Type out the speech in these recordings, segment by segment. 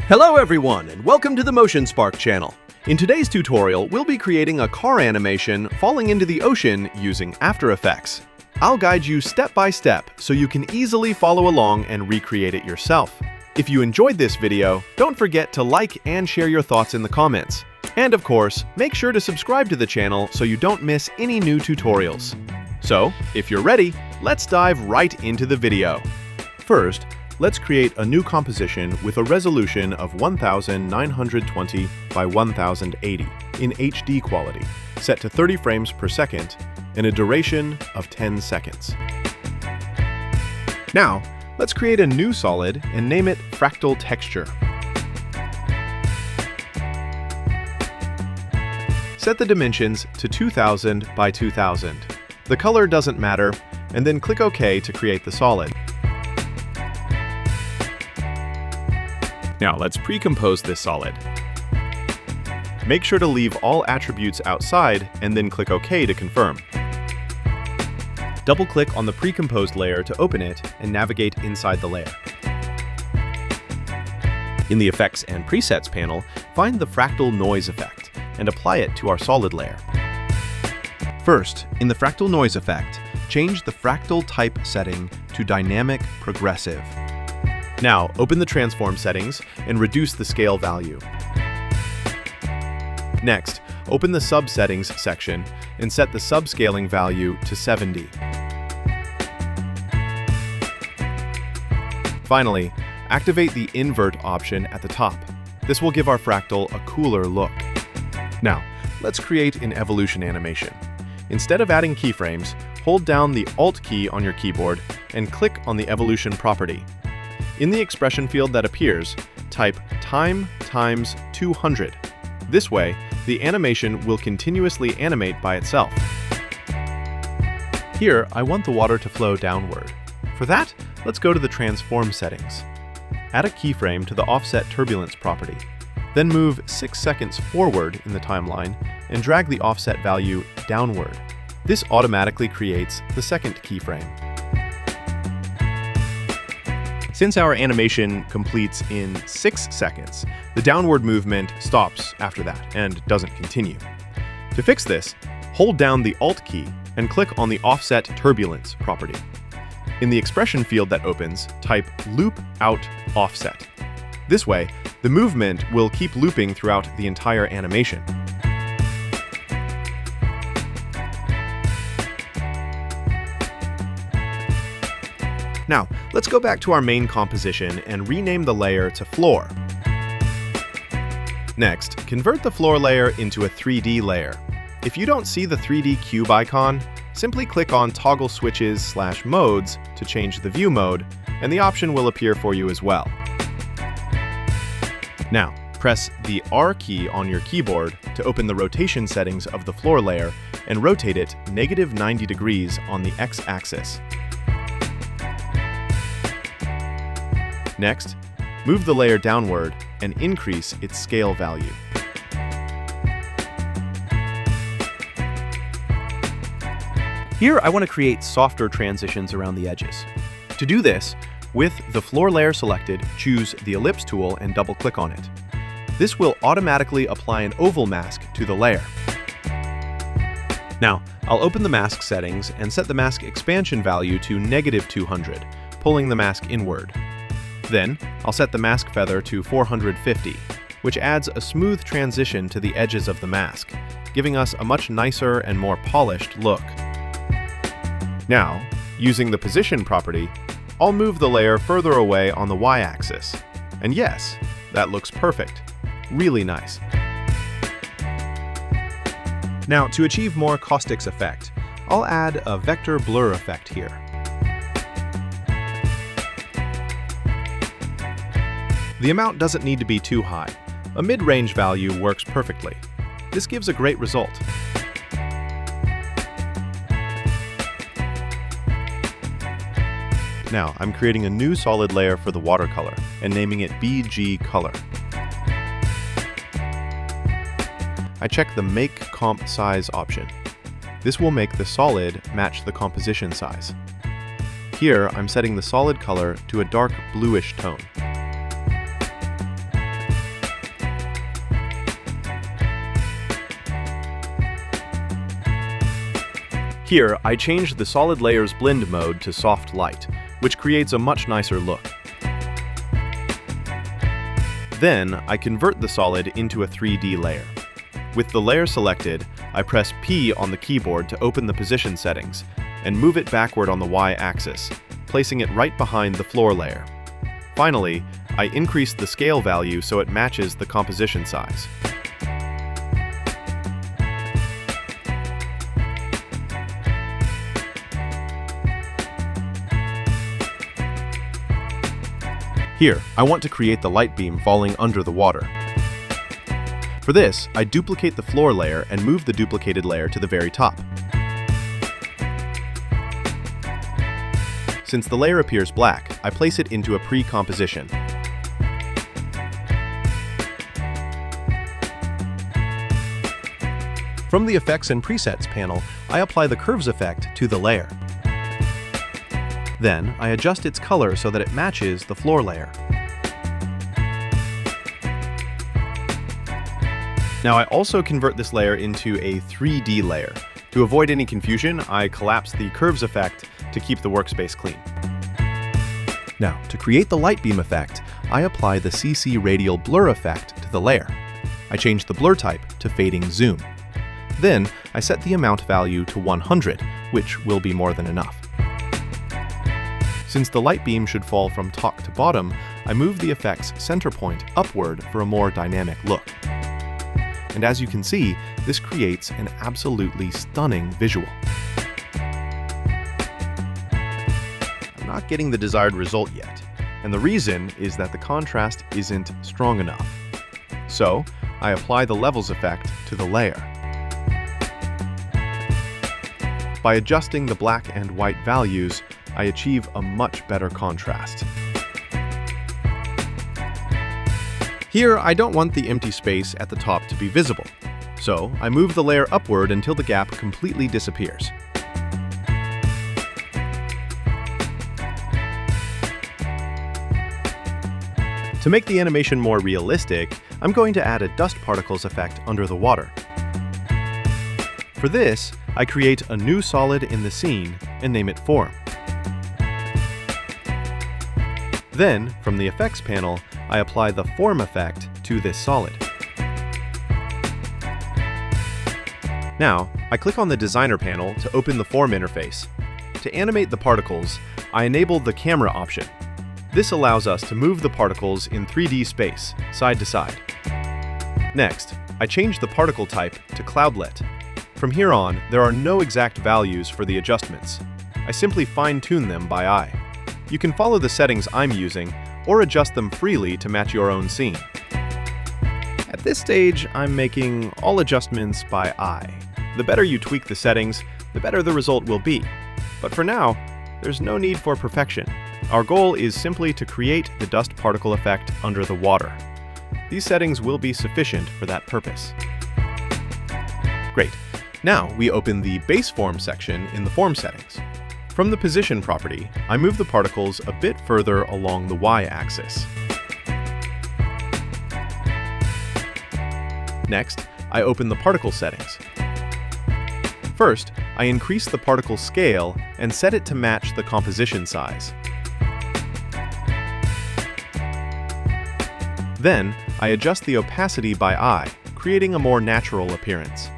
Hello everyone, and welcome to the Motion Spark channel. In today's tutorial, we'll be creating a car animation falling into the ocean using After Effects. I'll guide you step by step so you can easily follow along and recreate it yourself. If you enjoyed this video, don't forget to like and share your thoughts in the comments. And of course, make sure to subscribe to the channel so you don't miss any new tutorials. So, if you're ready, let's dive right into the video. First, let's create a new composition with a resolution of 1920 by 1080 in HD quality, set to 30 frames per second, and a duration of 10 seconds. Now, let's create a new solid and name it Fractal Texture. Set the dimensions to 2000 by 2000. The color doesn't matter, and then click OK to create the solid. Now let's pre-compose this solid. Make sure to leave all attributes outside and then click OK to confirm. Double-click on the pre-composed layer to open it and navigate inside the layer. In the Effects and Presets panel, find the Fractal Noise effect and apply it to our solid layer. First, in the Fractal Noise effect, change the fractal type setting to Dynamic Progressive. Now, open the transform settings and reduce the scale value. Next, open the sub-settings section and set the subscaling value to 70. Finally, activate the invert option at the top. This will give our fractal a cooler look. Now, let's create an evolution animation. Instead of adding keyframes, hold down the Alt key on your keyboard and click on the evolution property. In the expression field that appears, type time times 200. This way, the animation will continuously animate by itself. Here, I want the water to flow downward. For that, let's go to the transform settings. Add a keyframe to the offset turbulence property. Then move 6 seconds forward in the timeline and drag the offset value downward. This automatically creates the second keyframe. Since our animation completes in 6 seconds, the downward movement stops after that and doesn't continue. To fix this, hold down the Alt key and click on the Offset Turbulence property. In the expression field that opens, type Loop Out Offset. This way, the movement will keep looping throughout the entire animation. Now, let's go back to our main composition and rename the layer to Floor. Next, convert the floor layer into a 3D layer. If you don't see the 3D cube icon, simply click on Toggle Switches/Modes to change the view mode, and the option will appear for you as well. Now, press the R key on your keyboard to open the rotation settings of the floor layer and rotate it -90 degrees on the X-axis. Next, move the layer downward and increase its scale value. Here, I want to create softer transitions around the edges. To do this, with the floor layer selected, choose the Ellipse tool and double-click on it. This will automatically apply an oval mask to the layer. Now, I'll open the mask settings and set the mask expansion value to -200, pulling the mask inward. Then, I'll set the mask feather to 450, which adds a smooth transition to the edges of the mask, giving us a much nicer and more polished look. Now, using the position property, I'll move the layer further away on the Y-axis. And yes, that looks perfect. Really nice. Now, to achieve more caustics effect, I'll add a vector blur effect here. The amount doesn't need to be too high. A mid-range value works perfectly. This gives a great result. Now, I'm creating a new solid layer for the watercolor and naming it BG Color. I check the Make Comp Size option. This will make the solid match the composition size. Here, I'm setting the solid color to a dark bluish tone. Here, I changed the solid layer's blend mode to soft light, which creates a much nicer look. Then, I convert the solid into a 3D layer. With the layer selected, I press P on the keyboard to open the position settings and move it backward on the Y-axis, placing it right behind the floor layer. Finally, I increase the scale value so it matches the composition size. Here, I want to create the light beam falling under the water. For this, I duplicate the floor layer and move the duplicated layer to the very top. Since the layer appears black, I place it into a pre-composition. From the Effects and Presets panel, I apply the Curves effect to the layer. Then, I adjust its color so that it matches the floor layer. Now I also convert this layer into a 3D layer. To avoid any confusion, I collapse the Curves effect to keep the workspace clean. Now, to create the light beam effect, I apply the CC Radial Blur effect to the layer. I change the blur type to Fading Zoom. Then, I set the amount value to 100, which will be more than enough. Since the light beam should fall from top to bottom, I move the effect's center point upward for a more dynamic look. And as you can see, this creates an absolutely stunning visual. I'm not getting the desired result yet, and the reason is that the contrast isn't strong enough. So, I apply the Levels effect to the layer. By adjusting the black and white values, I achieve a much better contrast. Here, I don't want the empty space at the top to be visible, so I move the layer upward until the gap completely disappears. To make the animation more realistic, I'm going to add a dust particles effect under the water. For this, I create a new solid in the scene and name it Form. Then, from the Effects panel, I apply the Form effect to this solid. Now, I click on the Designer panel to open the Form interface. To animate the particles, I enable the Camera option. This allows us to move the particles in 3D space, side to side. Next, I change the particle type to Cloudlet. From here on, there are no exact values for the adjustments. I simply fine-tune them by eye. You can follow the settings I'm using, or adjust them freely to match your own scene. At this stage, I'm making all adjustments by eye. The better you tweak the settings, the better the result will be. But for now, there's no need for perfection. Our goal is simply to create the dust particle effect under the water. These settings will be sufficient for that purpose. Great. Now we open the Base Form section in the Form settings. From the Position property, I move the particles a bit further along the Y-axis. Next, I open the Particle settings. First, I increase the particle scale and set it to match the composition size. Then, I adjust the opacity by eye, creating a more natural appearance.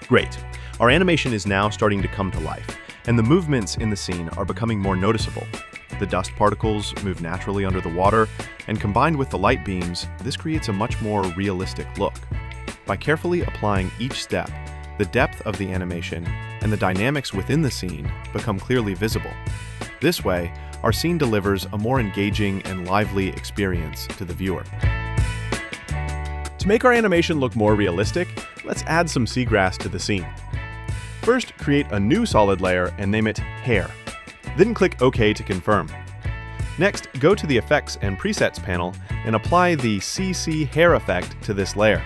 Great. Our animation is now starting to come to life, and the movements in the scene are becoming more noticeable. The dust particles move naturally under the water, and combined with the light beams, this creates a much more realistic look. By carefully applying each step, the depth of the animation and the dynamics within the scene become clearly visible. This way, our scene delivers a more engaging and lively experience to the viewer. To make our animation look more realistic, let's add some seagrass to the scene. First, create a new solid layer and name it Hair. Then click OK to confirm. Next, go to the Effects and Presets panel and apply the CC Hair effect to this layer.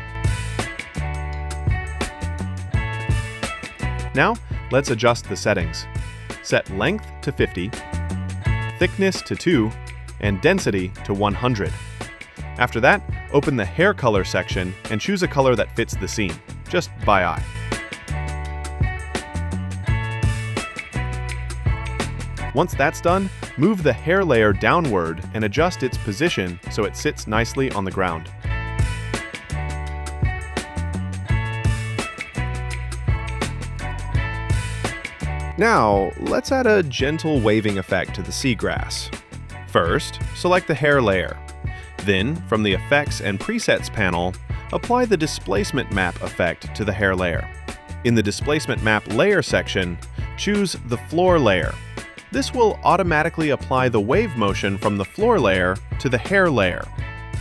Now, let's adjust the settings. Set length to 50, thickness to 2, and density to 100. After that, open the hair color section and choose a color that fits the scene, just by eye. Once that's done, move the hair layer downward and adjust its position so it sits nicely on the ground. Now, let's add a gentle waving effect to the seagrass. First, select the hair layer. Then, from the Effects and Presets panel, apply the Displacement Map effect to the hair layer. In the Displacement Map layer section, choose the floor layer. This will automatically apply the wave motion from the floor layer to the hair layer.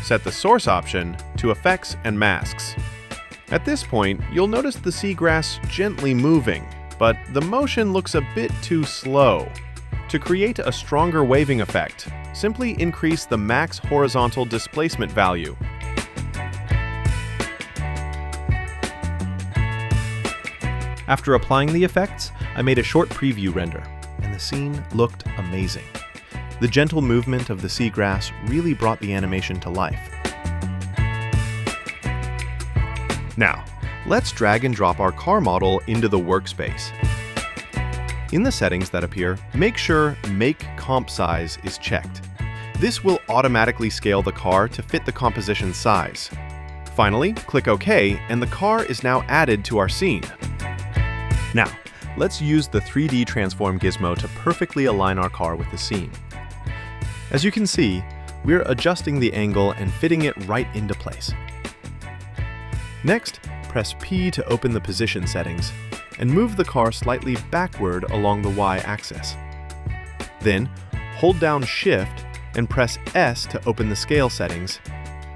Set the source option to Effects and Masks. At this point, you'll notice the seagrass gently moving, but the motion looks a bit too slow. To create a stronger waving effect, simply increase the max horizontal displacement value. After applying the effects, I made a short preview render, and the scene looked amazing. The gentle movement of the seagrass really brought the animation to life. Now, let's drag and drop our car model into the workspace. In the settings that appear, make sure Make Comp Size is checked. This will automatically scale the car to fit the composition size. Finally, click OK, and the car is now added to our scene. Now, let's use the 3D Transform gizmo to perfectly align our car with the scene. As you can see, we're adjusting the angle and fitting it right into place. Next, press P to open the position settings, and move the car slightly backward along the Y-axis. Then, hold down Shift and press S to open the scale settings,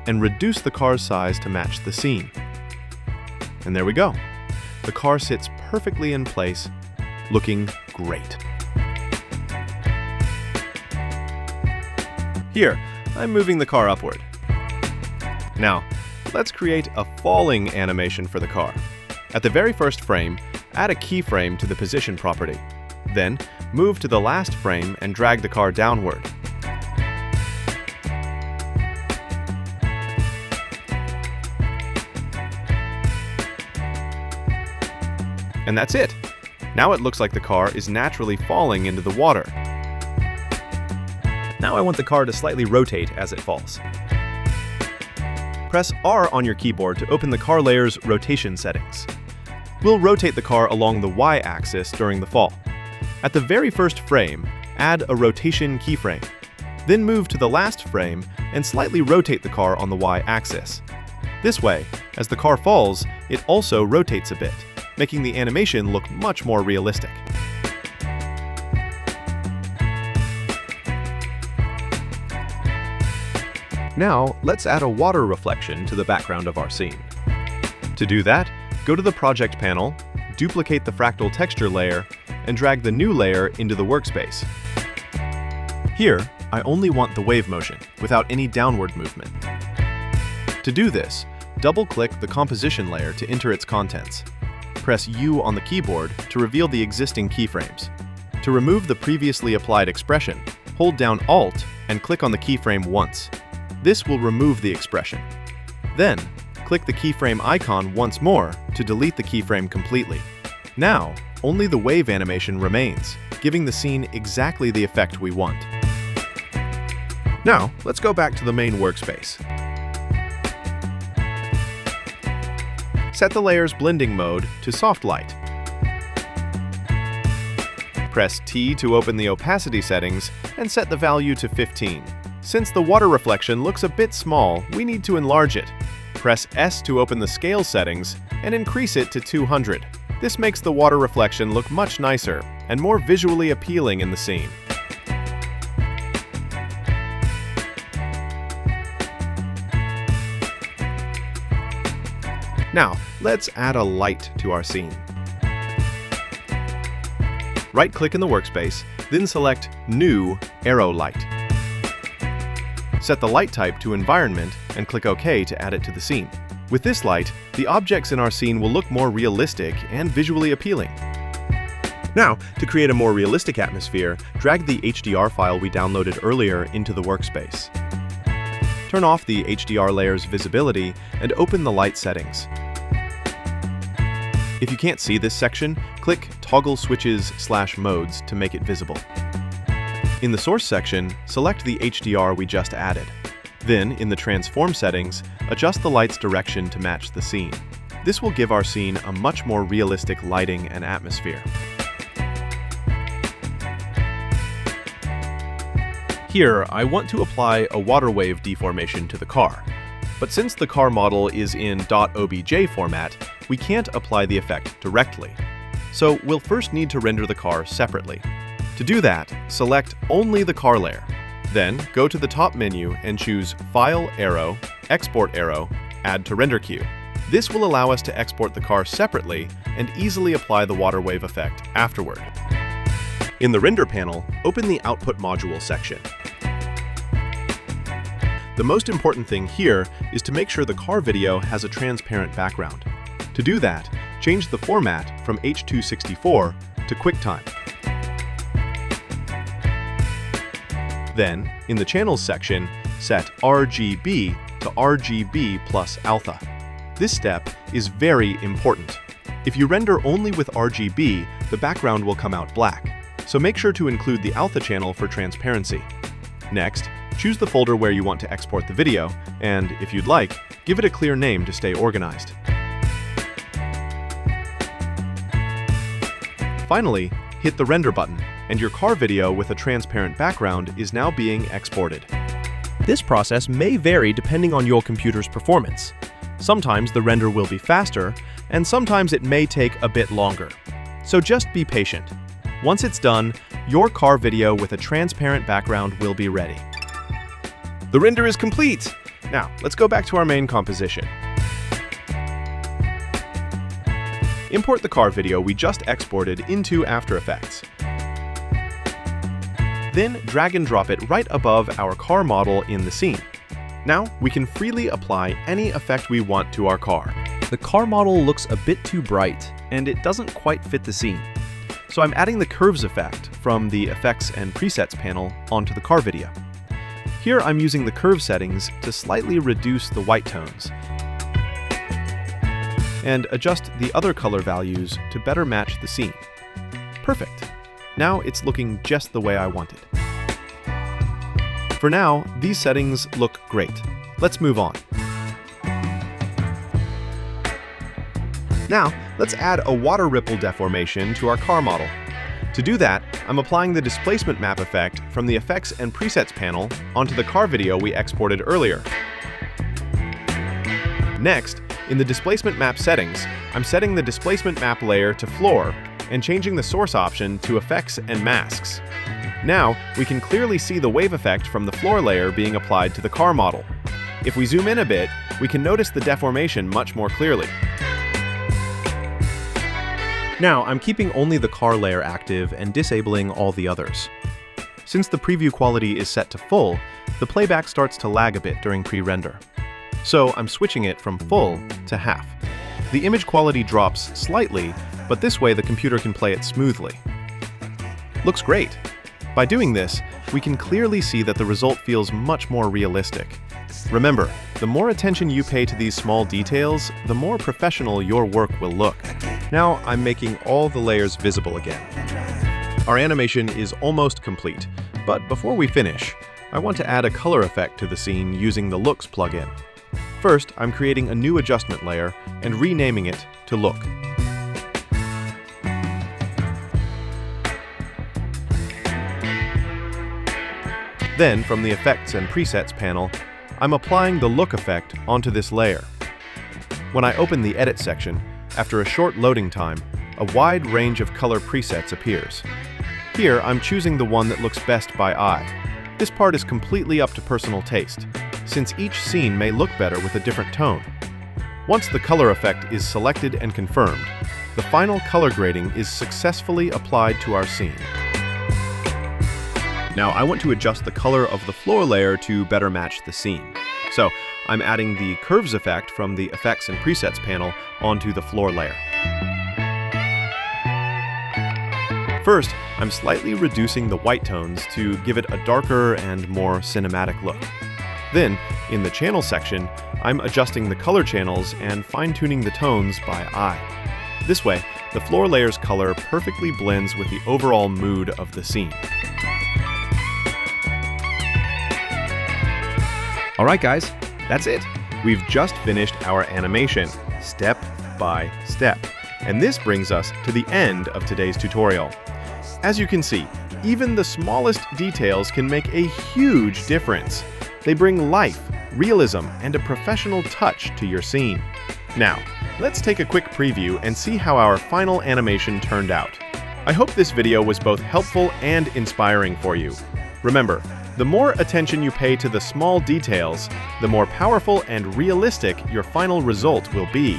and reduce the car's size to match the scene. And there we go. The car sits perfectly in place, looking great. Here, I'm moving the car upward. Now, let's create a falling animation for the car. At the very first frame, add a keyframe to the position property. Then, move to the last frame and drag the car downward. And that's it. Now it looks like the car is naturally falling into the water. Now I want the car to slightly rotate as it falls. Press R on your keyboard to open the car layer's rotation settings. We'll rotate the car along the Y-axis during the fall. At the very first frame, add a rotation keyframe. Then move to the last frame and slightly rotate the car on the Y-axis. This way, as the car falls, it also rotates a bit, making the animation look much more realistic. Now, let's add a water reflection to the background of our scene. To do that, go to the Project panel, duplicate the Fractal texture layer, and drag the new layer into the workspace. Here, I only want the wave motion, without any downward movement. To do this, double-click the composition layer to enter its contents. Press U on the keyboard to reveal the existing keyframes. To remove the previously applied expression, hold down Alt and click on the keyframe once. This will remove the expression. Then, click the keyframe icon once more to delete the keyframe completely. Now, only the wave animation remains, giving the scene exactly the effect we want. Now, let's go back to the main workspace. Set the layer's blending mode to soft light. Press T to open the opacity settings and set the value to 15. Since the water reflection looks a bit small, we need to enlarge it. Press S to open the scale settings and increase it to 200. This makes the water reflection look much nicer and more visually appealing in the scene. Now, let's add a light to our scene. Right-click in the workspace, then select New Arrow Light. Set the light type to Environment and click OK to add it to the scene. With this light, the objects in our scene will look more realistic and visually appealing. Now, to create a more realistic atmosphere, drag the HDR file we downloaded earlier into the workspace. turn off the HDR layer's visibility and open the light settings. If you can't see this section, click Toggle Switches/Modes to make it visible. In the Source section, select the HDR we just added. Then, in the Transform settings, adjust the light's direction to match the scene. This will give our scene a much more realistic lighting and atmosphere. Here, I want to apply a water wave deformation to the car. But since the car model is in .obj format, we can't apply the effect directly. So we'll first need to render the car separately. To do that, select only the car layer. Then go to the top menu and choose File Arrow, Export Arrow, Add to Render Queue. This will allow us to export the car separately and easily apply the water wave effect afterward. In the Render panel, open the Output Module section. The most important thing here is to make sure the car video has a transparent background. To do that, change the format from H.264 to QuickTime. Then, in the Channels section, set RGB to RGB plus alpha. This step is very important. If you render only with RGB, the background will come out black, so make sure to include the alpha channel for transparency. Next, choose the folder where you want to export the video, and, if you'd like, give it a clear name to stay organized. Finally, hit the Render button, and your car video with a transparent background is now being exported. This process may vary depending on your computer's performance. Sometimes the render will be faster, and sometimes it may take a bit longer. So just be patient. Once it's done, your car video with a transparent background will be ready. The render is complete! Now, let's go back to our main composition. Import the car video we just exported into After Effects. Then drag and drop it right above our car model in the scene. Now, we can freely apply any effect we want to our car. The car model looks a bit too bright, And it doesn't quite fit the scene. So I'm adding the curves effect from the Effects and Presets panel onto the car video. Here I'm using the curve settings to slightly reduce the white tones and adjust the other color values to better match the scene. Perfect. Now it's looking just the way I wanted. For now, these settings look great. Let's move on. Now, let's add a water ripple deformation to our car model. To do that, I'm applying the displacement map effect from the Effects and Presets panel onto the car video we exported earlier. Next, in the displacement map settings, I'm setting the displacement map layer to floor and changing the source option to effects and masks. Now, we can clearly see the wave effect from the floor layer being applied to the car model. If we zoom in a bit, we can notice the deformation much more clearly. Now, I'm keeping only the car layer active and disabling all the others. Since the preview quality is set to full, the playback starts to lag a bit during pre-render. So I'm switching it from full to half. The image quality drops slightly, but this way the computer can play it smoothly. Looks great! By doing this, we can clearly see that the result feels much more realistic. Remember, the more attention you pay to these small details, the more professional your work will look. Now, I'm making all the layers visible again. Our animation is almost complete, but before we finish, I want to add a color effect to the scene using the Looks plugin. First, I'm creating a new adjustment layer and renaming it to Look. Then, from the Effects and Presets panel, I'm applying the Look effect onto this layer. When I open the Edit section, after a short loading time, a wide range of color presets appears. Here, I'm choosing the one that looks best by eye. This part is completely up to personal taste, since each scene may look better with a different tone. Once the color effect is selected and confirmed, the final color grading is successfully applied to our scene. Now, I want to adjust the color of the floor layer to better match the scene. So, I'm adding the Curves effect from the Effects and Presets panel onto the floor layer. First, I'm slightly reducing the white tones to give it a darker and more cinematic look. Then, in the channel section, I'm adjusting the color channels and fine-tuning the tones by eye. This way, the floor layer's color perfectly blends with the overall mood of the scene. Alright guys, that's it. We've just finished our animation, step by step. And this brings us to the end of today's tutorial. As you can see, even the smallest details can make a huge difference. They bring life, realism, and a professional touch to your scene. Now, let's take a quick preview and see how our final animation turned out. I hope this video was both helpful and inspiring for you. Remember, the more attention you pay to the small details, the more powerful and realistic your final result will be.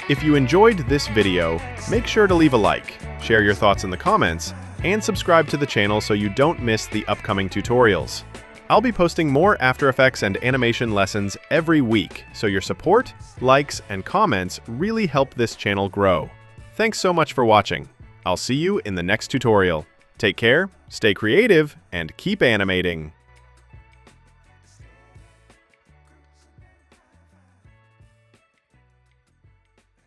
If you enjoyed this video, make sure to leave a like, share your thoughts in the comments, and subscribe to the channel so you don't miss the upcoming tutorials. I'll be posting more After Effects and animation lessons every week, so your support, likes, and comments really help this channel grow. Thanks so much for watching. I'll see you in the next tutorial. Take care, stay creative, and keep animating.